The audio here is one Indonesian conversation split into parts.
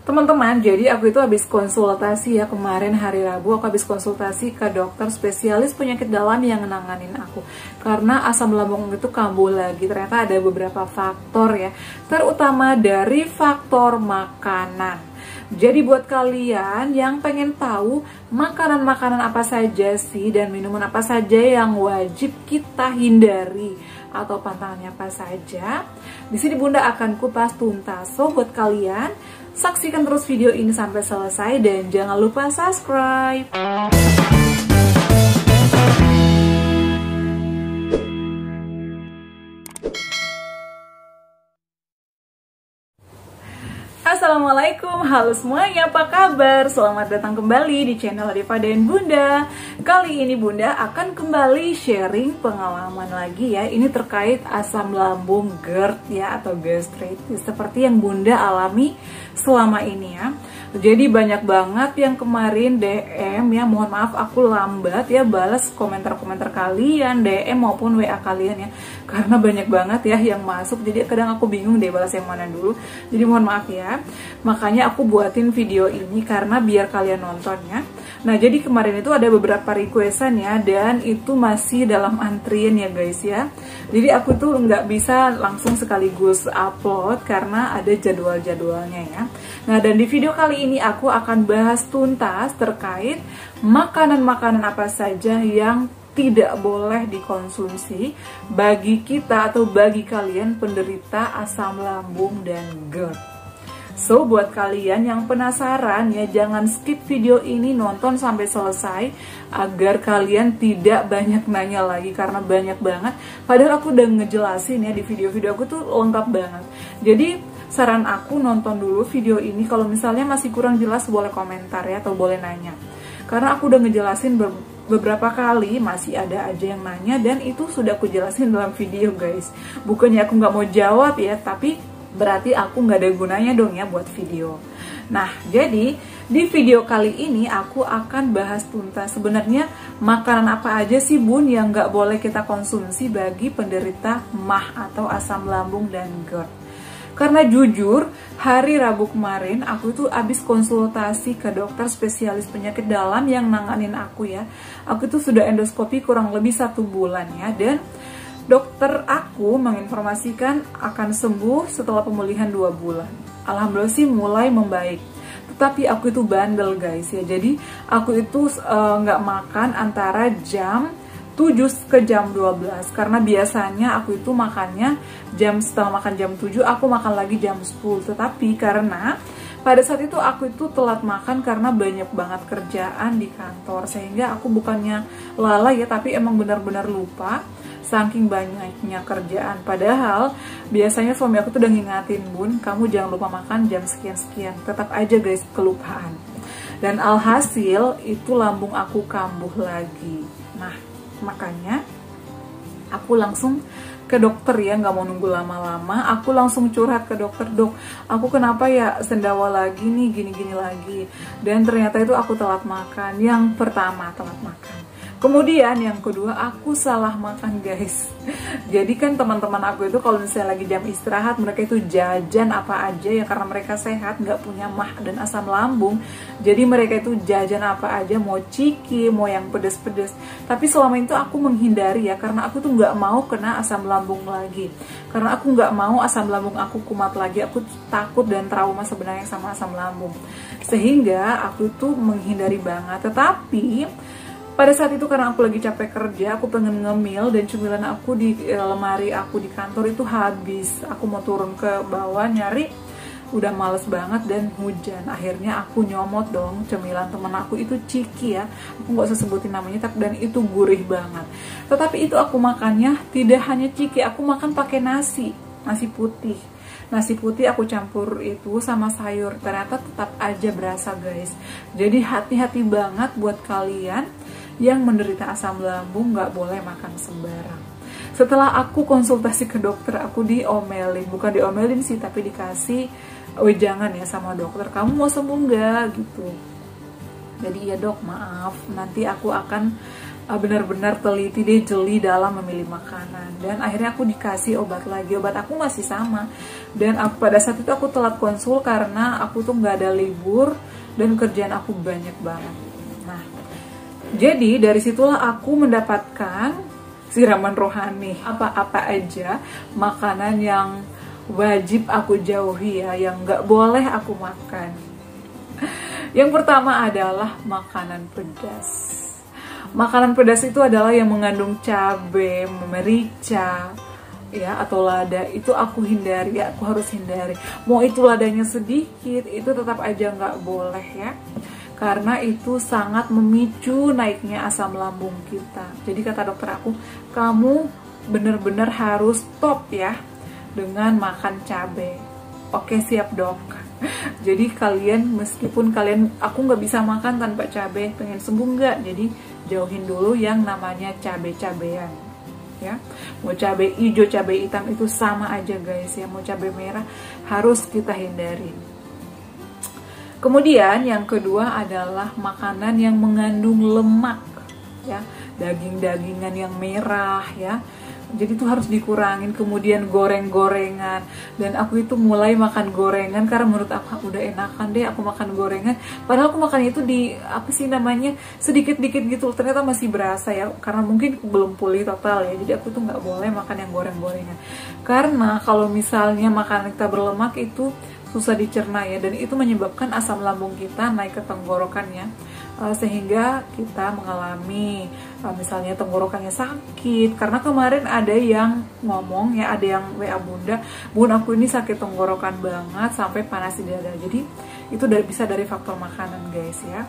Teman-teman, jadi aku itu habis konsultasi ya kemarin hari Rabu, aku habis konsultasi ke dokter spesialis penyakit dalam yang nanganin aku. Karena asam lambung itu kambuh lagi, ternyata ada beberapa faktor ya, terutama dari faktor makanan. Jadi buat kalian yang pengen tahu makanan-makanan apa saja sih dan minuman apa saja yang wajib kita hindari atau pantangannya apa saja, di sini Bunda akan kupas tuntas. So buat kalian, saksikan terus video ini sampai selesai dan jangan lupa subscribe. Assalamualaikum, halo semuanya, apa kabar? Selamat datang kembali di channel Diva dan Bunda. Kali ini Bunda akan kembali sharing pengalaman lagi ya. Ini terkait asam lambung GERD ya, atau gastritis, seperti yang Bunda alami selama ini ya. Jadi banyak banget yang kemarin DM ya, mohon maaf aku lambat ya balas komentar-komentar kalian, DM maupun WA kalian ya, karena banyak banget ya yang masuk, jadi kadang aku bingung deh balas yang mana dulu. Jadi mohon maaf ya. Makanya aku buatin video ini karena biar kalian nonton ya. Nah, jadi kemarin itu ada beberapa requestan ya, dan itu masih dalam antrian ya guys ya. Jadi aku tuh nggak bisa langsung sekaligus upload karena ada jadwal-jadwalnya ya. Nah, dan di video kali ini aku akan bahas tuntas terkait makanan-makanan apa saja yang tidak boleh dikonsumsi bagi kita atau bagi kalian penderita asam lambung dan GERD. So, buat kalian yang penasaran ya, jangan skip video ini, nonton sampai selesai agar kalian tidak banyak nanya lagi, karena banyak banget. Padahal aku udah ngejelasin ya di video-video aku tuh lengkap banget. Jadi saran aku nonton dulu video ini, kalau misalnya masih kurang jelas boleh komentar ya, atau boleh nanya. Karena aku udah ngejelasin beberapa kali, masih ada aja yang nanya, dan itu sudah aku jelasin dalam video guys. Bukannya aku nggak mau jawab ya, tapi berarti aku nggak ada gunanya dong ya buat video. Nah, jadi di video kali ini aku akan bahas tuntas sebenarnya makanan apa aja sih Bun yang nggak boleh kita konsumsi bagi penderita MAH atau asam lambung dan GERD. Karena jujur, hari Rabu kemarin aku itu habis konsultasi ke dokter spesialis penyakit dalam yang nanganin aku ya. Aku itu sudah endoskopi kurang lebih 1 bulan ya, dan dokter aku menginformasikan akan sembuh setelah pemulihan 2 bulan. Alhamdulillah sih mulai membaik. Tetapi aku itu bandel guys ya. Jadi aku itu nggak makan antara jam 7 ke jam 12. Karena biasanya aku itu makannya setelah makan jam 7 aku makan lagi jam 10. Tetapi karena pada saat itu aku itu telat makan karena banyak banget kerjaan di kantor, sehingga aku bukannya lalai ya, tapi emang benar-benar lupa saking banyaknya kerjaan. Padahal biasanya suami aku tuh udah ngingatin, Bun, kamu jangan lupa makan jam sekian-sekian. Tetap aja guys kelupaan. Dan alhasil itu lambung aku kambuh lagi. Nah, makanya aku langsung ke dokter ya, nggak mau nunggu lama-lama. Aku langsung curhat ke dokter, dok, aku kenapa ya sendawa lagi nih, gini-gini lagi. Dan ternyata itu aku telat makan. Yang pertama telat makan, kemudian yang kedua aku salah makan guys. Jadi kan teman-teman aku itu kalau misalnya lagi jam istirahat, mereka itu jajan apa aja ya, karena mereka sehat, nggak punya MAH dan asam lambung. Jadi mereka itu jajan apa aja, mau ciki, mau yang pedes-pedes. Tapi selama itu aku menghindari ya, karena aku tuh nggak mau kena asam lambung lagi. Karena aku nggak mau asam lambung aku kumat lagi. Aku takut dan trauma sebenarnya sama asam lambung. Sehingga aku tuh menghindari banget. Tetapi pada saat itu karena aku lagi capek kerja, aku pengen ngemil, dan cemilan aku di lemari aku di kantor itu habis. Aku mau turun ke bawah nyari, udah males banget dan hujan. Akhirnya aku nyomot dong cemilan temen aku, itu ciki ya, aku nggak usah sebutin namanya, dan itu gurih banget. Tetapi itu aku makannya tidak hanya ciki, aku makan pakai nasi putih. Nasi putih aku campur itu sama sayur, ternyata tetap aja berasa guys. Jadi hati-hati banget buat kalian yang menderita asam lambung, nggak boleh makan sembarang. Setelah aku konsultasi ke dokter, aku diomelin, bukan diomelin sih, tapi dikasih wejangan ya sama dokter, kamu mau sembuh nggak gitu. Jadi ya dok, maaf, nanti aku akan benar-benar teliti deh, jeli dalam memilih makanan. Dan akhirnya aku dikasih obat lagi, obat aku masih sama. Dan pada saat itu aku telat konsul karena aku tuh nggak ada libur dan kerjaan aku banyak banget. Nah, jadi dari situlah aku mendapatkan siraman rohani. Apa-apa aja makanan yang wajib aku jauhi ya, yang nggak boleh aku makan. Yang pertama adalah makanan pedas. Makanan pedas itu adalah yang mengandung cabai, merica, ya, atau lada. Itu aku hindari, ya, aku harus hindari. Mau itu ladanya sedikit, itu tetap aja nggak boleh ya, karena itu sangat memicu naiknya asam lambung kita. Jadi kata dokter aku, kamu bener-bener harus stop ya dengan makan cabai. Oke, siap dok. Jadi kalian, meskipun kalian, aku nggak bisa makan tanpa cabai, pengen sembuh nggak? Jadi jauhin dulu yang namanya cabai-cabean ya. Mau cabai hijau, cabai hitam itu sama aja guys ya. Mau cabai merah harus kita hindari. Kemudian yang kedua adalah makanan yang mengandung lemak ya, daging-dagingan yang merah ya. Jadi itu harus dikurangin. Kemudian goreng-gorengan, dan aku itu mulai makan gorengan karena menurut aku udah enakan deh aku makan gorengan, padahal aku makannya itu di apa sih namanya, sedikit-dikit gitu, ternyata masih berasa ya, karena mungkin belum pulih total ya. Jadi aku tuh nggak boleh makan yang goreng-gorengan, karena kalau misalnya makanan kita berlemak itu susah dicerna ya, dan itu menyebabkan asam lambung kita naik ke tenggorokannya, sehingga kita mengalami misalnya tenggorokannya sakit. Karena kemarin ada yang ngomong ya, ada yang WA Bun aku ini sakit tenggorokan banget sampai panas di dada. Jadi itu bisa dari faktor makanan guys ya.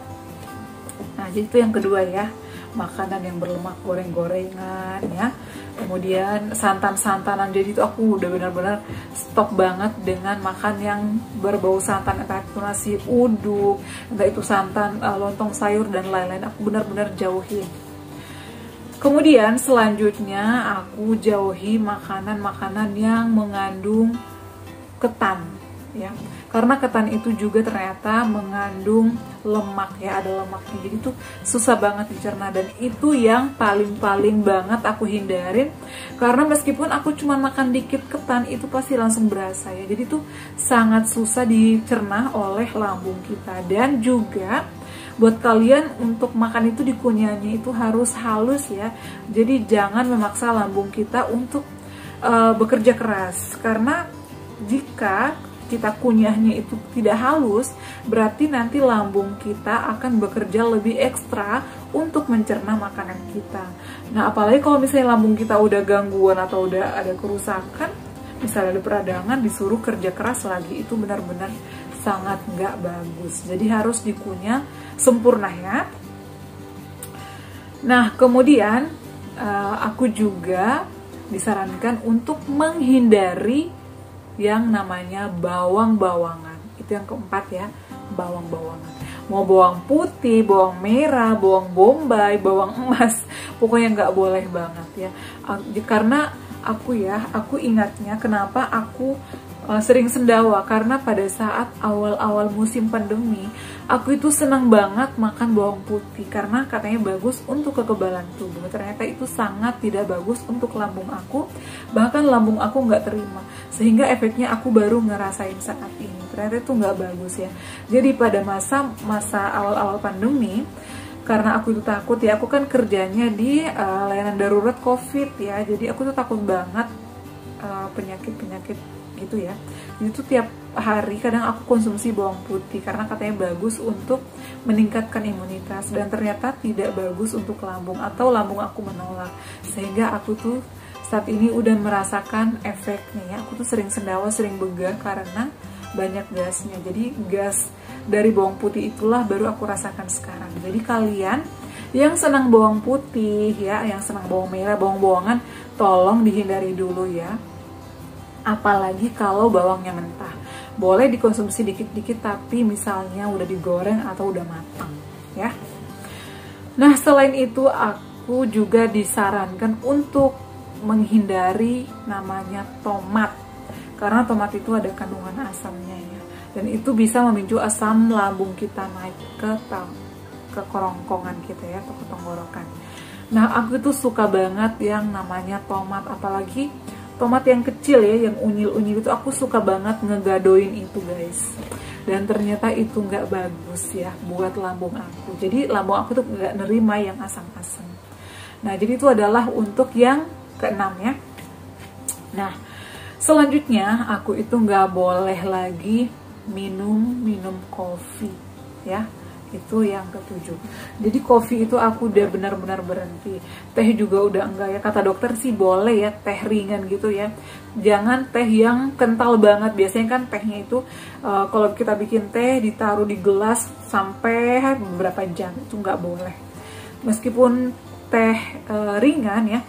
Nah jadi itu yang kedua ya, makanan yang berlemak, goreng-gorengan ya. Kemudian santan-santanan, jadi itu aku udah benar-benar stop banget dengan makan yang berbau santan, entah itu nasi uduk, entah itu santan lontong sayur dan lain-lain, aku benar-benar jauhin. Kemudian selanjutnya aku jauhi makanan-makanan yang mengandung ketan ya, karena ketan itu juga ternyata mengandung lemak ya, ada lemaknya, jadi itu susah banget dicerna, dan itu yang paling banget aku hindarin, karena meskipun aku cuma makan dikit ketan itu pasti langsung berasa ya, jadi itu sangat susah dicerna oleh lambung kita. Dan juga buat kalian untuk makan itu dikunyahnya itu harus halus ya, jadi jangan memaksa lambung kita untuk bekerja keras, karena jika kita kunyahnya itu tidak halus, berarti nanti lambung kita akan bekerja lebih ekstra untuk mencerna makanan kita. Nah apalagi kalau misalnya lambung kita udah gangguan atau udah ada kerusakan, misalnya ada peradangan, disuruh kerja keras lagi, itu benar-benar sangat nggak bagus. Jadi harus dikunyah sempurna ya. Nah kemudian aku juga disarankan untuk menghindari yang namanya bawang-bawangan. Itu yang keempat ya, bawang-bawangan. Mau bawang putih, bawang merah, bawang bombay, bawang emas, pokoknya nggak boleh banget ya. Karena aku ingatnya kenapa aku sering sendawa, karena pada saat awal-awal musim pandemi aku itu senang banget makan bawang putih karena katanya bagus untuk kekebalan tubuh. Ternyata itu sangat tidak bagus untuk lambung aku, bahkan lambung aku nggak terima, sehingga efeknya aku baru ngerasain saat ini. Ternyata itu nggak bagus ya. Jadi pada masa awal-awal pandemi, karena aku itu takut ya, aku kan kerjanya di layanan darurat COVID ya, jadi aku tuh takut banget penyakit-penyakit gitu ya. Jadi tuh tiap hari kadang aku konsumsi bawang putih karena katanya bagus untuk meningkatkan imunitas, dan ternyata tidak bagus untuk lambung, atau lambung aku menolak, sehingga aku tuh saat ini udah merasakan efeknya ya. Aku tuh sering sendawa, sering begah karena banyak gasnya. Jadi gas dari bawang putih itulah baru aku rasakan sekarang. Jadi kalian yang senang bawang putih ya, yang senang bawang merah, bawang-bawangan, tolong dihindari dulu ya. Apalagi kalau bawangnya mentah. Boleh dikonsumsi dikit-dikit, tapi misalnya udah digoreng atau udah matang ya. Nah selain itu aku juga disarankan untuk menghindari namanya tomat, karena tomat itu ada kandungan asamnya ya, dan itu bisa memicu asam lambung kita naik ke kerongkongan kita ya, atau ke tenggorokan. Nah, aku tuh suka banget yang namanya tomat, apalagi tomat yang kecil ya, yang unyil-unyil itu aku suka banget ngegadoin itu guys. Dan ternyata itu nggak bagus ya buat lambung aku. Jadi lambung aku tuh nggak nerima yang asam-asam. Nah, jadi itu adalah untuk yang keenam ya. Nah, selanjutnya aku itu nggak boleh lagi minum kopi ya. Itu yang ketujuh. Jadi kopi itu aku udah benar-benar berhenti. Teh juga udah enggak ya. Kata dokter sih boleh ya teh ringan gitu ya. Jangan teh yang kental banget. Biasanya kan tehnya itu kalau kita bikin teh ditaruh di gelas sampai beberapa jam, itu nggak boleh. Meskipun teh ringan ya,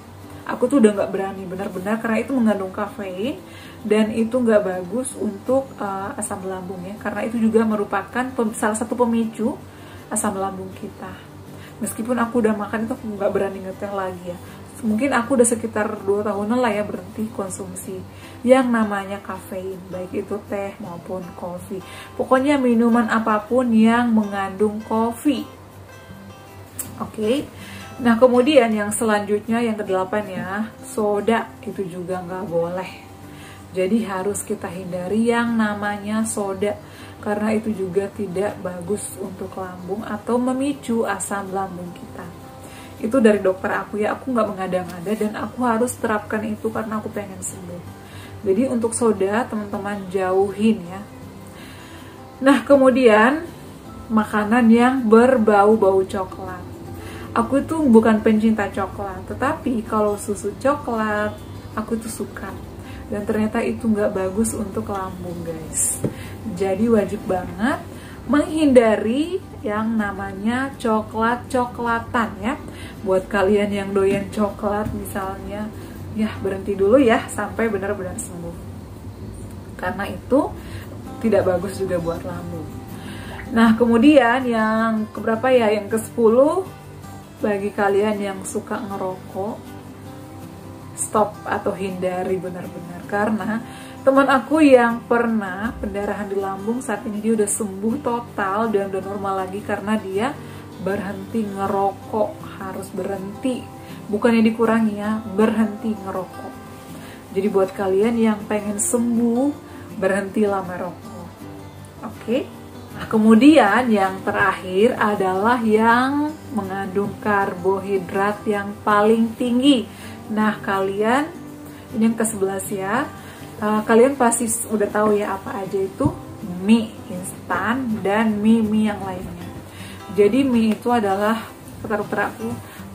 aku tuh udah nggak berani benar-benar karena itu mengandung kafein dan itu nggak bagus untuk asam lambung ya, karena itu juga merupakan salah satu pemicu asam lambung kita. Meskipun aku udah makan itu, aku nggak berani ngeteh lagi ya. Mungkin aku udah sekitar 2 tahunan lah ya berhenti konsumsi yang namanya kafein, baik itu teh maupun kopi. Pokoknya minuman apapun yang mengandung kopi. Oke. Nah, kemudian yang selanjutnya yang ke-8 ya, soda itu juga nggak boleh. Jadi harus kita hindari yang namanya soda, karena itu juga tidak bagus untuk lambung atau memicu asam lambung kita. Itu dari dokter aku ya, aku nggak mengada-ngada dan aku harus terapkan itu karena aku pengen sembuh. Jadi untuk soda teman-teman jauhin ya. Nah, kemudian makanan yang berbau-bau coklat. Aku tuh bukan pencinta coklat, tetapi kalau susu coklat aku tuh suka. Dan ternyata itu nggak bagus untuk lambung guys. Jadi wajib banget menghindari yang namanya coklat-coklatan ya. Buat kalian yang doyan coklat misalnya, ya berhenti dulu ya sampai benar-benar sembuh. Karena itu tidak bagus juga buat lambung. Nah, kemudian yang keberapa ya? Yang ke-10, bagi kalian yang suka ngerokok, stop atau hindari benar-benar. Karena teman aku yang pernah pendarahan di lambung, saat ini dia udah sembuh total dan udah normal lagi karena dia berhenti ngerokok. Harus berhenti, bukannya dikurangi ya, berhenti ngerokok. Jadi buat kalian yang pengen sembuh, berhentilah merokok. Oke? Nah, kemudian yang terakhir adalah yang mengandung karbohidrat yang paling tinggi. Nah, kalian, ini yang ke-11 ya, kalian pasti udah tahu ya apa aja itu mie instan dan mie yang lainnya. Jadi mie itu adalah, kata dokter aku,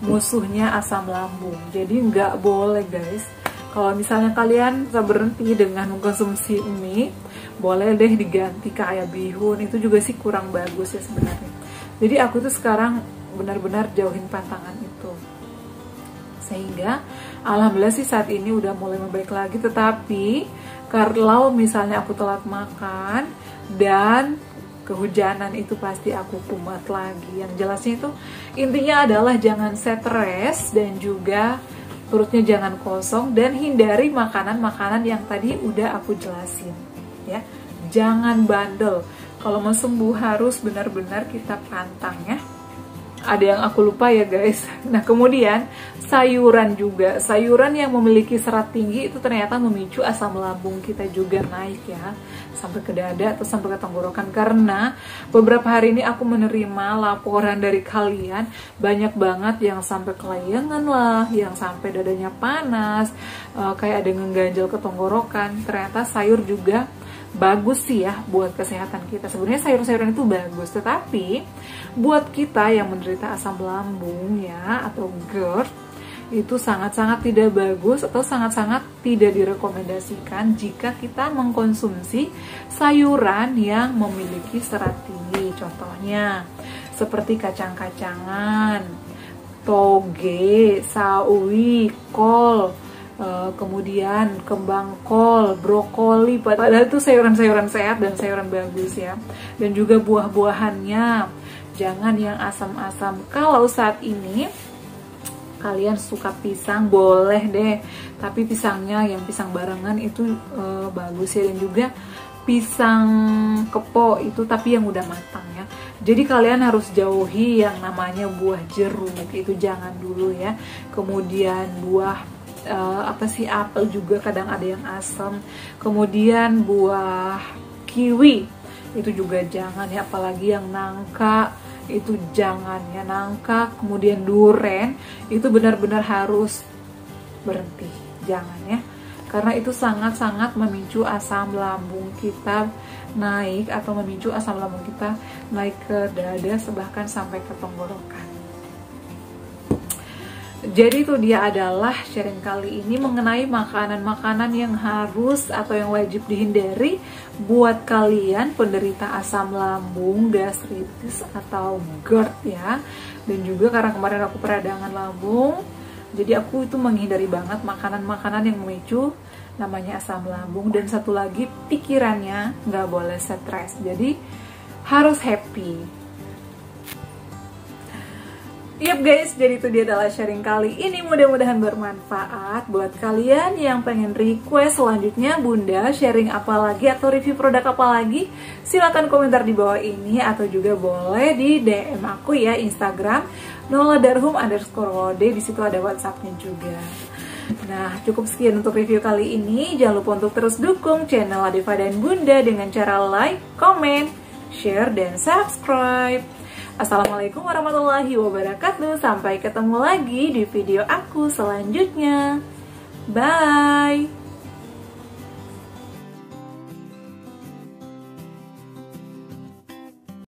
musuhnya asam lambung. Jadi nggak boleh guys, kalau misalnya kalian bisa berhenti dengan mengkonsumsi mie, boleh deh diganti kayak bihun. Itu juga sih kurang bagus ya sebenarnya. Jadi aku tuh sekarang benar-benar jauhin pantangan itu. Sehingga alhamdulillah sih saat ini udah mulai membaik lagi. Tetapi kalau misalnya aku telat makan dan kehujanan, itu pasti aku kumat lagi. Yang jelasnya itu intinya adalah jangan stres dan juga perutnya jangan kosong, dan hindari makanan-makanan yang tadi udah aku jelasin ya. Jangan bandel. Kalau mau sembuh harus benar-benar kita pantang ya. Ada yang aku lupa ya guys. Nah, kemudian sayuran juga. Sayuran yang memiliki serat tinggi itu ternyata memicu asam lambung kita juga naik ya, sampai ke dada atau sampai ke tenggorokan. Karena beberapa hari ini aku menerima laporan dari kalian, banyak banget yang sampai kelayangan lah, yang sampai dadanya panas, kayak ada ngeganjel ke tenggorokan. Ternyata sayur juga bagus sih ya buat kesehatan kita. Sebenarnya sayur-sayuran itu bagus, tetapi buat kita yang menderita asam lambung ya atau GERD, itu sangat-sangat tidak bagus atau sangat-sangat tidak direkomendasikan jika kita mengkonsumsi sayuran yang memiliki serat tinggi. Contohnya seperti kacang-kacangan, toge, sawi, kol, kemudian kembang kol, brokoli. Padahal itu sayuran-sayuran sehat dan sayuran bagus ya. Dan juga buah-buahannya, jangan yang asam-asam. Kalau saat ini kalian suka pisang, boleh deh, tapi pisangnya yang pisang barengan itu bagus ya. Dan juga pisang kepo itu tapi yang udah matang ya. Jadi kalian harus jauhi yang namanya buah jeruk, itu jangan dulu ya. Kemudian buah apel juga kadang ada yang asam. Kemudian buah kiwi itu juga jangan ya, apalagi yang nangka itu jangan ya, nangka. Kemudian duren itu benar-benar harus berhenti, jangan ya, karena itu sangat-sangat memicu asam lambung kita naik, atau memicu asam lambung kita naik ke dada bahkan sampai ke tenggorokan. Jadi itu dia adalah sharing kali ini mengenai makanan-makanan yang harus atau yang wajib dihindari buat kalian penderita asam lambung, gastritis atau GERD ya. Dan juga karena kemarin aku peradangan lambung, jadi aku itu menghindari banget makanan-makanan yang memicu namanya asam lambung. Dan satu lagi, pikirannya nggak boleh stres, jadi harus happy. Yap guys, jadi itu dia adalah sharing kali ini, mudah-mudahan bermanfaat buat kalian yang pengen request selanjutnya Bunda sharing apa lagi atau review produk apa lagi. Silahkan komentar di bawah ini, atau juga boleh di DM aku ya, Instagram @noladarhum_wode, di situ ada WhatsAppnya juga. Nah, cukup sekian untuk review kali ini. Jangan lupa untuk terus dukung channel Adifa dan Bunda dengan cara like, comment, share, dan subscribe. Assalamualaikum warahmatullahi wabarakatuh. Sampai ketemu lagi di video aku selanjutnya. Bye.